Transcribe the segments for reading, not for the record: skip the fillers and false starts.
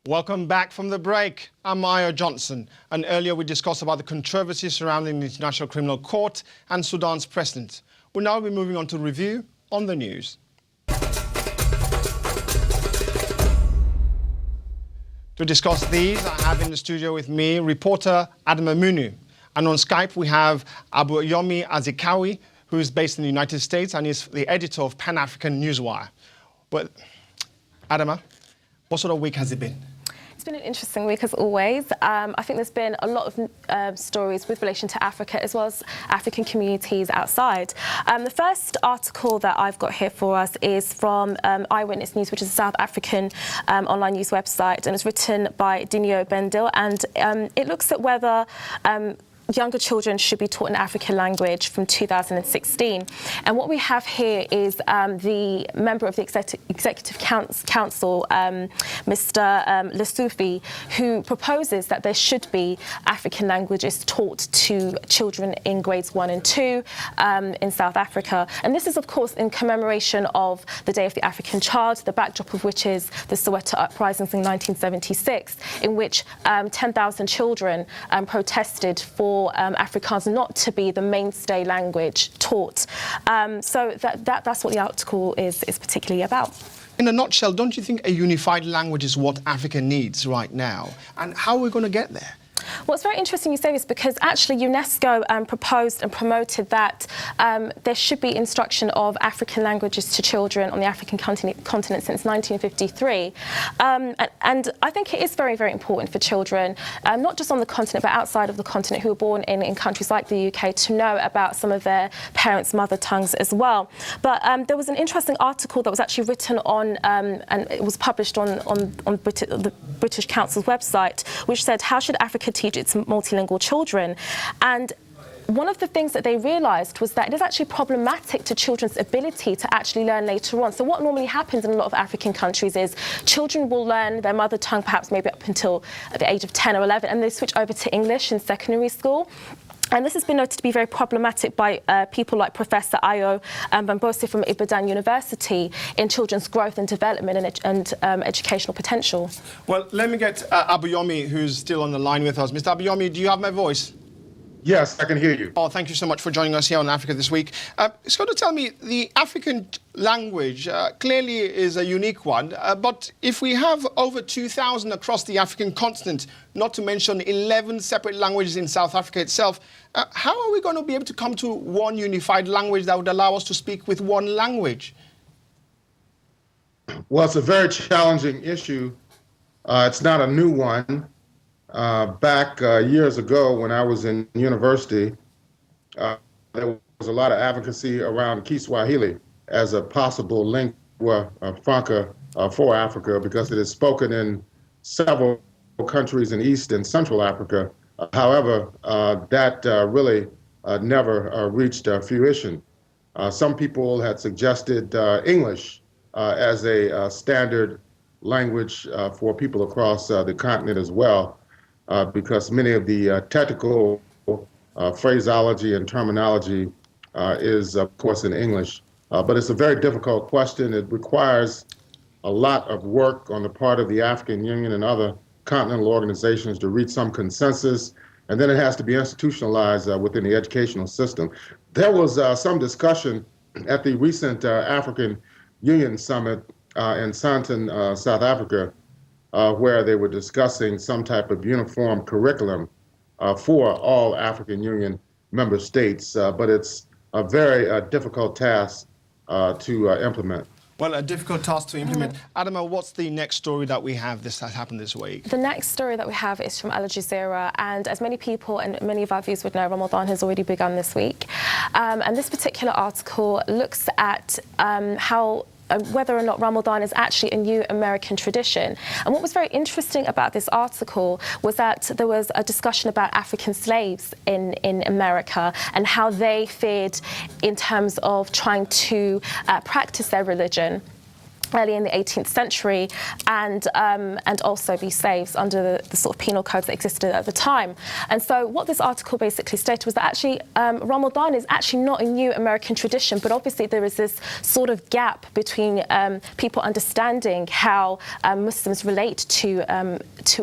Welcome back from the break. I'm Maya Johnson, and earlier we discussed about the controversy surrounding the International Criminal Court and Sudan's president. We'll now be moving on to review on the news. To discuss these, I have in the studio with me reporter Adama Munu, and on Skype we have Abayomi Azikiwe, who is based in the United States and is the editor of Pan African Newswire. Well, Adama, what sort of week has it been? It's been an interesting week as always. I think there's been a lot of stories with relation to Africa as well as African communities outside. The first article that I've got here for us is from Eyewitness News, which is a South African online news website, and it's written by Dineo Bendil, and it looks at whether younger children should be taught an African language from 2016. And what we have here is the member of the Executive Council, Mr. Lesufi, who proposes that there should be African languages taught to children in grades 1 and 2 in South Africa. And this is, of course, in commemoration of the Day of the African Child, the backdrop of which is the Soweto uprisings in 1976, in which 10,000 children protested for Afrikaans not to be the mainstay language taught. So that's what the article is particularly about. In a nutshell, don't you think a unified language is what Africa needs right now? And how are we going to get there? Well, it's very interesting you say this because actually UNESCO proposed and promoted that there should be instruction of African languages to children on the African continent since 1953. And I think it is very, very important for children, not just on the continent but outside of the continent, who are born in countries like the UK, to know about some of their parents' mother tongues as well. But there was an interesting article that was actually written on, and it was published on the British Council's website, which said, how should Africa teach its multilingual children? And one of the things that they realised was that it is actually problematic to children's ability to actually learn later on. So what normally happens in a lot of African countries is children will learn their mother tongue perhaps maybe up until the age of 10 or 11, and they switch over to English in secondary school. And this has been noted to be very problematic by people like Professor Ayo Bambose from Ibadan University in children's growth and development and educational potential. Well, let me get Abayomi, who's still on the line with us. Mr. Abayomi, do you have my voice? Yes, I can hear you. Oh, thank you so much for joining us here on Africa This Week. So to tell me, the African language clearly is a unique one, but if we have over 2,000 across the African continent, not to mention 11 separate languages in South Africa itself, how are we going to be able to come to one unified language that would allow us to speak with one language? Well, it's a very challenging issue. It's not a new one. Back years ago when I was in university, there was a lot of advocacy around Kiswahili as a possible lingua franca for Africa because it is spoken in several countries in East and Central Africa. However, that really never reached fruition. Some people had suggested English as a standard language for people across the continent as well. Because many of the technical phraseology and terminology is, of course, in English. But it's a very difficult question. It requires a lot of work on the part of the African Union and other continental organizations to reach some consensus, and then it has to be institutionalized within the educational system. There was some discussion at the recent African Union Summit in Sandton, South Africa, where they were discussing some type of uniform curriculum for all African Union member states, but it's a very difficult task to implement. Well, a difficult task to implement. Adama, what's the next story that we have that happened this week? The next story that we have is from Al Jazeera, and as many people and many of our viewers would know, Ramadan has already begun this week. And this particular article looks at whether or not Ramadan is actually a new American tradition. And what was very interesting about this article was that there was a discussion about African slaves in America and how they fared in terms of trying to practice their religion. early in the 18th century, and also be slaves under the sort of penal codes that existed at the time. And so what this article basically stated was that actually Ramadan is actually not a new American tradition, but obviously there is this sort of gap between people understanding how Muslims relate to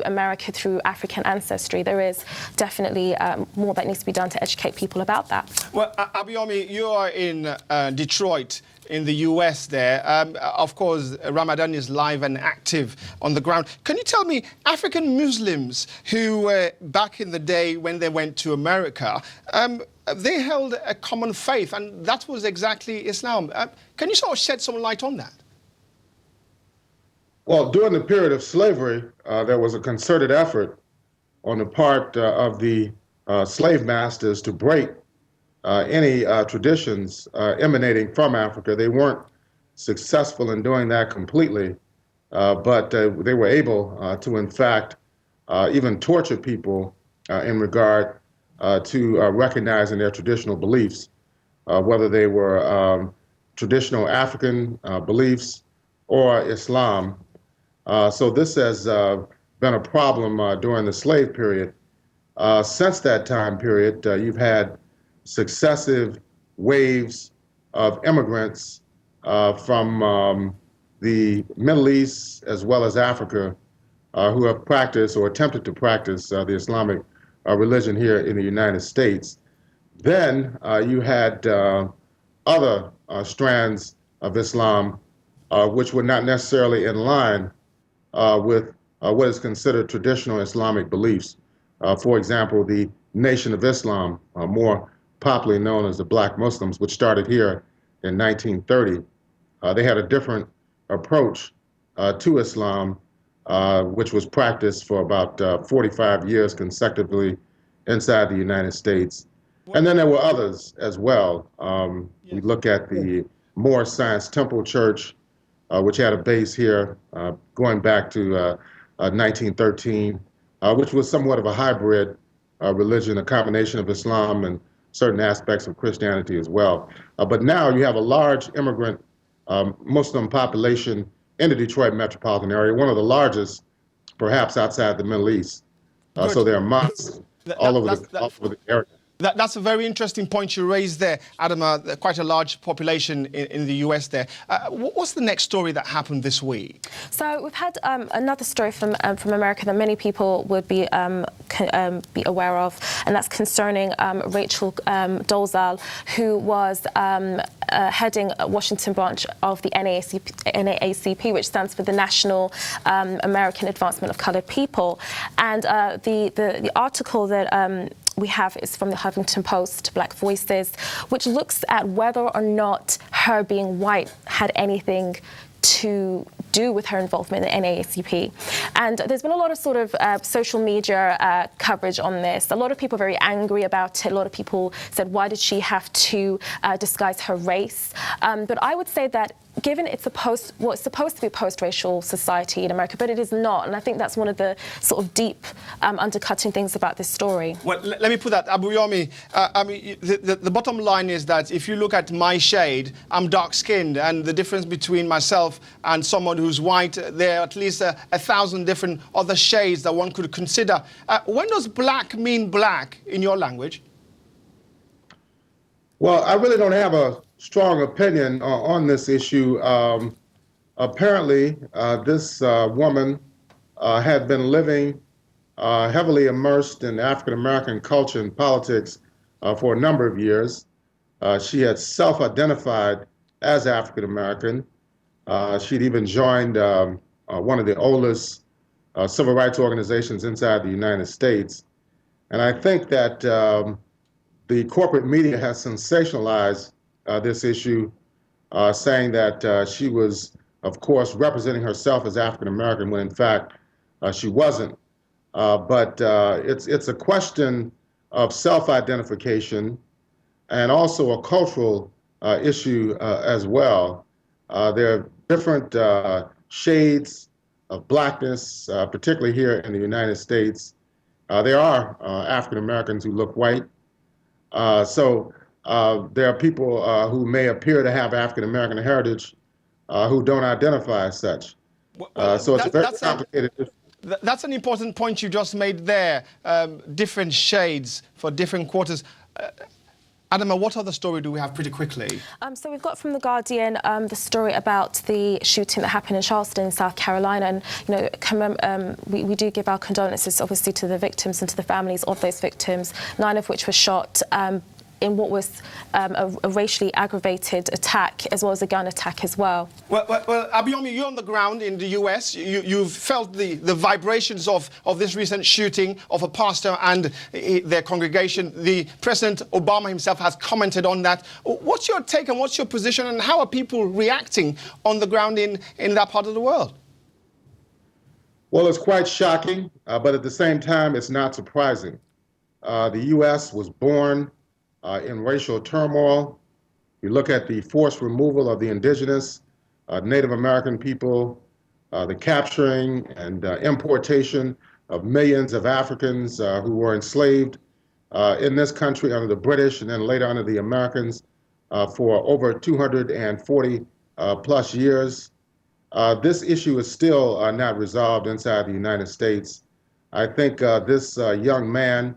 America through African ancestry. There is definitely more that needs to be done to educate people about that. Well, Abayomi, you are in Detroit, in the US there. Of course, Ramadan is live and active on the ground. Can you tell me, African Muslims who, back in the day when they went to America, they held a common faith, and that was exactly Islam. Can you sort of shed some light on that? Well, during the period of slavery, there was a concerted effort on the part of the slave masters to break any traditions emanating from Africa. They weren't successful in doing that completely, but they were able to, in fact, even torture people in regard to recognizing their traditional beliefs, whether they were traditional African beliefs or Islam. So this has been a problem during the slave period. Since that time period, you've had successive waves of immigrants from the Middle East as well as Africa who have practiced or attempted to practice the Islamic religion here in the United States. Then you had other strands of Islam which were not necessarily in line with what is considered traditional Islamic beliefs. For example, the Nation of Islam, more popularly known as the Black Muslims, which started here in 1930. They had a different approach to Islam, which was practiced for about 45 years consecutively inside the United States. And then there were others as well. We look at the Moorish Science Temple Church, which had a base here going back to 1913, which was somewhat of a hybrid religion, a combination of Islam and certain aspects of Christianity as well. But now you have a large immigrant Muslim population in the Detroit metropolitan area, one of the largest, perhaps outside the Middle East. So there are mosques all over the area. That's a very interesting point you raised there, Adama. Quite a large population in the US there. What's the next story that happened this week? So we've had another story from America that many people would be aware of, and that's concerning Rachel Dolezal, who was heading a Washington branch of the NAACP, which stands for the National American Advancement of Colored People. And the article that we have is from the Huffington Post, Black Voices, which looks at whether or not her being white had anything to do with her involvement in the NAACP. And there's been a lot of sort of social media coverage on this. A lot of people are very angry about it. A lot of people said, why did she have to disguise her race? But I would say that given it's supposed to be a post-racial society in America, but it is not. And I think that's one of the sort of deep undercutting things about this story. Well, let me put that, Abayomi. I mean, the bottom line is that if you look at my shade, I'm dark-skinned, and the difference between myself and someone who's white, there are at least 1,000 different other shades that one could consider. When does black mean black in your language? Well, I really don't have a strong opinion on this issue. Apparently, this woman had been living heavily immersed in African-American culture and politics for a number of years. She had self-identified as African-American. She'd even joined one of the oldest civil rights organizations inside the United States. And I think that the corporate media has sensationalized this issue, saying that she was, of course, representing herself as African-American when in fact she wasn't. But it's a question of self-identification and also a cultural issue as well. There are different shades of blackness, particularly here in the United States. There are African-Americans who look white. So there are people who may appear to have African-American heritage, who don't identify as such. So it's a very complicated issue. That's an important point you just made there. Different shades for different quarters. Adama, what other story do we have pretty quickly? So we've got from The Guardian the story about the shooting that happened in Charleston, South Carolina. And, you know, we do give our condolences, obviously, to the victims and to the families of those victims, 9 of which were shot in what was a racially aggravated attack, as well as a gun attack as well. Well, Abayomi, you're on the ground in the US. You've felt the vibrations of this recent shooting of a pastor and their congregation. The President Obama himself has commented on that. What's your take and what's your position, and how are people reacting on the ground in that part of the world? Well, it's quite shocking, but at the same time, it's not surprising. The US was born in racial turmoil. You look at the forced removal of the indigenous Native American people, the capturing and importation of millions of Africans who were enslaved in this country under the British and then later under the Americans for over 240 plus years. This issue is still not resolved inside the United States. I think this young man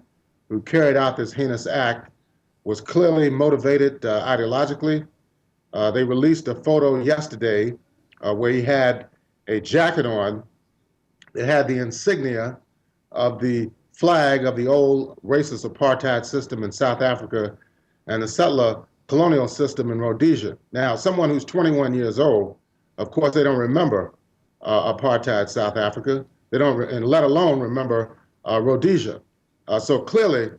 who carried out this heinous act was clearly motivated ideologically. They released a photo yesterday where he had a jacket on that had the insignia of the flag of the old racist apartheid system in South Africa and the settler colonial system in Rhodesia. Now, someone who's 21 years old, of course, they don't remember apartheid South Africa. They don't, and let alone remember Rhodesia. So clearly,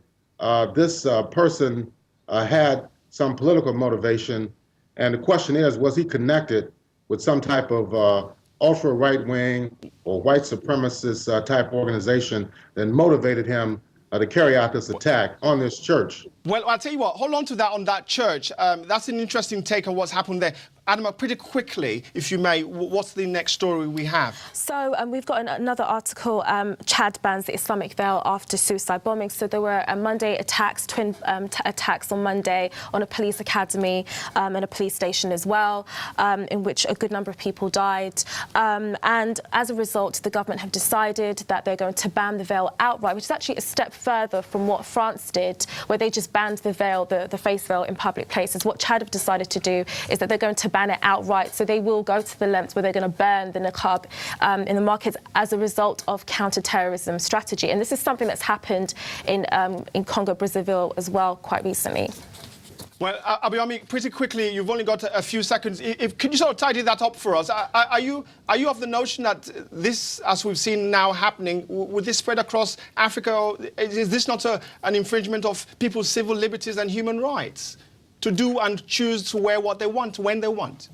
this person had some political motivation, and the question is, was he connected with some type of ultra right-wing or white supremacist type organization that motivated him to carry out this attack on this church? Well, I'll tell you what, hold on to that on that church. That's an interesting take on what's happened there. Adama, pretty quickly, if you may, what's the next story we have? So we've got another article, Chad bans the Islamic veil after suicide bombings. So there were Monday attacks, twin attacks on Monday on a police academy and a police station as well, in which a good number of people died. And as a result, the government have decided that they're going to ban the veil outright, which is actually a step further from what France did, where they just banned the veil, the face veil, in public places. What Chad have decided to do is that they're going to ban it outright. So they will go to the lengths where they're going to burn the niqab in the markets as a result of counter-terrorism strategy. And this is something that's happened in Congo, Brazzaville as well quite recently. Well, Abayomi, pretty quickly, you've only got a few seconds. Could you sort of tidy that up for us? Are you of the notion that this, as we've seen now happening, would this spread across Africa? Or is this not an infringement of people's civil liberties and human rights to do and choose to wear what they want, when they want?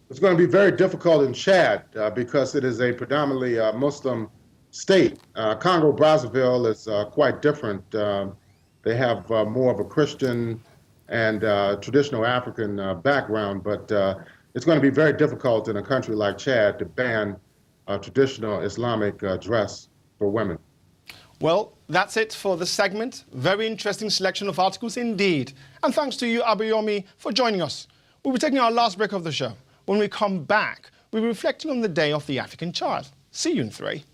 It's going to be very difficult in Chad because it is a predominantly Muslim state. Congo Brazzaville is quite different. They have more of a Christian and traditional African background, but it's going to be very difficult in a country like Chad to ban traditional Islamic dress for women. Well, that's it for the segment. Very interesting selection of articles indeed. And thanks to you, Abayomi, for joining us. We'll be taking our last break of the show. When we come back, we'll be reflecting on the Day of the African Child. See you in 3.